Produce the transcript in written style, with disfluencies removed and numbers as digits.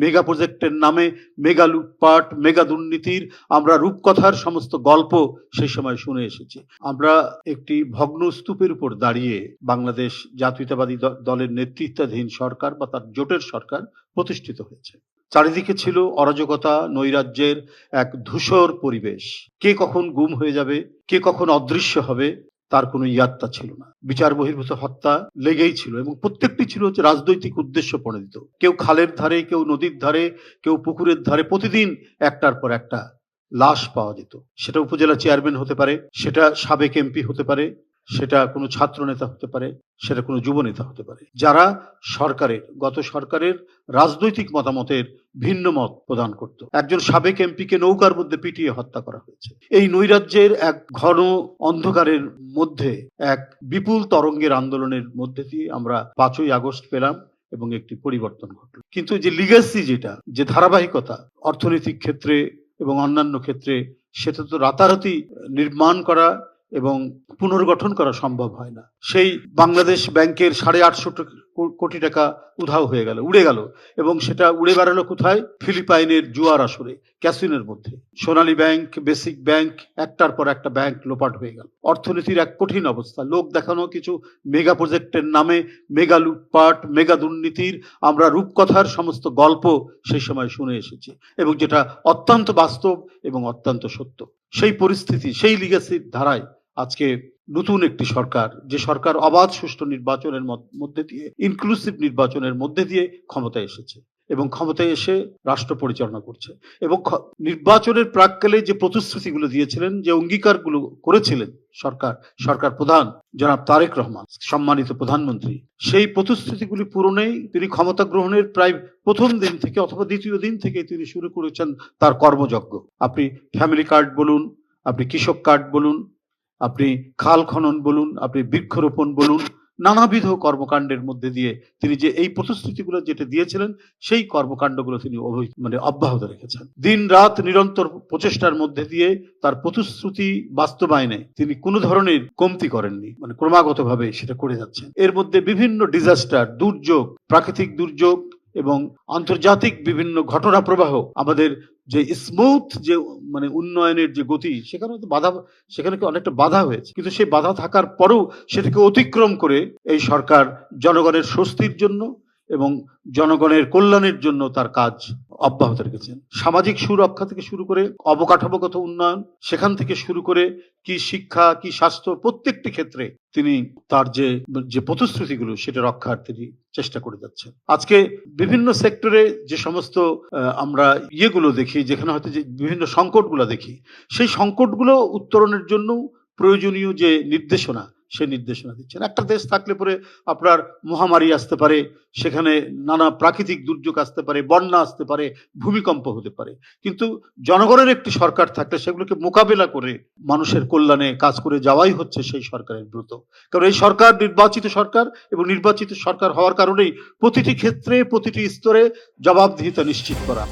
Mega প্রজেক্টের নামে mega লুটপাট, মেগা দুর্নীতির আমরা রূপকথার সমস্ত গল্প সেই সময় শুনে এসেছি। আমরা একটি ভগ্ন স্তূপের উপর দাঁড়িয়ে বাংলাদেশ জাতীয়তাবাদী দলের নেতৃত্বাধীন সরকার বা তার জোটের সরকার প্রতিষ্ঠিত হয়েছে। চারিদিকে ছিল অরাজকতা, নৈরাজ্যের এক ধূসর পরিবেশ। কে কখন গুম হয়ে যাবে, কে কখন অদৃশ্য হবে তার কোনো ইয়াত্তা ছিল না। বিচার বহির্ভূত হত্যা লেগেই ছিল এবং প্রত্যেকটি ছিল হচ্ছে রাজনৈতিক উদ্দেশ্য প্রণোদিত। কেউ খালের ধারে, কেউ নদীর ধারে, কেউ পুকুরের ধারে প্রতিদিন একটার পর একটা লাশ পাওয়া যেত। সেটা উপজেলা চেয়ারম্যান হতে পারে, সেটা সাবেক এমপি হতে পারে, সেটা কোনো ছাত্র নেতা হতে পারে, সেটা কোনো যুব নেতা হতে পারে, যারা গত সরকারের রাজনৈতিক মতামতের ভিন্ন মত প্রদান করত। একজন সাবেক এমপিকে নৌকার মধ্যে পিটিয়ে হত্যা করা হয়েছে। এই নৈরাজ্যের এক ঘন অন্ধকারের মধ্যে এক বিপুল তরঙ্গের আন্দোলনের মধ্যে দিয়ে আমরা 5ই আগস্ট পেলাম এবং একটি পরিবর্তন ঘটল। কিন্তু যে লিগ্যাসি, যে ধারাবাহিকতা অর্থনৈতিক ক্ষেত্রে এবং অন্যান্য ক্ষেত্রে, সেটা তো রাতারাতি নির্মাণ করা এবং পুনর্গঠন করা সম্ভব হয় না। সেই বাংলাদেশ ব্যাংকের 850 কোটি টাকা উধাও হয়ে গেল, উড়ে গেল, এবং সেটা উড়ে বেড়ালো কোথায়? ফিলিপাইনের জুয়ার আসরে, ক্যাসিনোর মধ্যে। সোনালী ব্যাংক, বেসিক ব্যাংক, একটার পর একটা ব্যাংক লোপাট হয়ে গেল। অর্থনীতির এক কঠিন অবস্থা। লোক দেখানো কিছু মেগা প্রজেক্টের নামে মেগা লুটপাট, মেগা দুর্নীতির আমরা রূপকথার সমস্ত গল্প সেই সময় শুনে এসেছি এবং যেটা অত্যন্ত বাস্তব এবং অত্যন্ত সত্য। সেই পরিস্থিতি, সেই লিগ্যাসির ধারায় আজকে নতুন একটি সরকার, যে সরকার অবাধ সুষ্ঠু নির্বাচনের মধ্যে দিয়ে, ইনক্লুসিভ নির্বাচনের মধ্যে দিয়ে ক্ষমতায় এসেছে এবং ক্ষমতায় এসে রাষ্ট্র পরিচালনা করছে। এবং নির্বাচনের প্রাক্কালে যে প্রতিশ্রুতিগুলো দিয়েছিলেন, যে অঙ্গীকারগুলো করেছিলেন সরকার প্রধান জনাব তারেক রহমান, সম্মানিত প্রধানমন্ত্রী, সেই প্রতিশ্রুতিগুলি পূরণেই তিনি ক্ষমতা গ্রহণের প্রায় প্রথম দিন থেকে অথবা দ্বিতীয় দিন থেকে তিনি শুরু করেছেন তার কর্মযজ্ঞ। আপনি ফ্যামিলি কার্ড বলুন, আপনি কৃষক কার্ড বলুন, আপনি খাল খনন বলুন, আপনি বৃক্ষরোপণ বলুন, নানাবিধ কর্মকাণ্ডের মধ্যে দিয়ে তিনি যে এই প্রতিশ্রুতিগুলো যেটা দিয়েছিলেন, সেই কর্মকাণ্ডগুলো তিনি অব্যাহত রেখেছেন। দিন রাত নিরন্তর প্রচেষ্টার মধ্যে দিয়ে তার প্রতিশ্রুতি বাস্তবায়নে তিনি কোনো ধরনের কমতি করেননি, ক্রমাগতভাবে সেটা করে যাচ্ছেন। এর মধ্যে বিভিন্ন ডিজাস্টার, দুর্যোগ, প্রাকৃতিক দুর্যোগ এবং আন্তর্জাতিক বিভিন্ন ঘটনা প্রবাহ আমাদের যে স্মুথ যে উন্নয়নের যে গতি, সেখানে অনেকটা বাধা হয়েছে। কিন্তু সেই বাধা থাকার পরেও সেটাকে অতিক্রম করে এই সরকার জনগণের স্বস্তির জন্য এবং জনগণের কল্যাণের জন্য তার কাজ অব্যাহত রেখেছেন। সামাজিক সুরক্ষা থেকে শুরু করে অবকাঠামোগত উন্নয়ন, সেখান থেকে শুরু করে কি শিক্ষা, কি স্বাস্থ্য, প্রত্যেকটি ক্ষেত্রে তিনি তার যে প্রতিশ্রুতিগুলো সেটা রক্ষার তিনি চেষ্টা করে যাচ্ছেন। আজকে বিভিন্ন সেক্টরে যে সমস্ত আমরা ইয়েগুলো দেখি, যেখানে হয়তো যে বিভিন্ন সংকটগুলো দেখি, সেই সংকটগুলো উত্তরণের জন্য প্রয়োজনীয় যে নির্দেশনা, সেই নির্দেশনা দিচ্ছেন। একটা দেশ থাকলে পরে আপনার মহামারী আসতে পারে, সেখানে নানা প্রাকৃতিক দুর্যোগ আসতে পারে, বন্যা আসতে পারে, ভূমিকম্প হতে পারে, কিন্তু জনগণের একটি সরকার থাকলে সেগুলোকে মোকাবেলা করে মানুষের কল্যাণে কাজ করে যাওয়াই হচ্ছে সেই সরকারের ব্রত। কারণ এই সরকার নির্বাচিত সরকার, এবং নির্বাচিত সরকার হওয়ার কারণেই প্রতিটি ক্ষেত্রে, প্রতিটি স্তরে জবাবদিহিতা নিশ্চিত করা।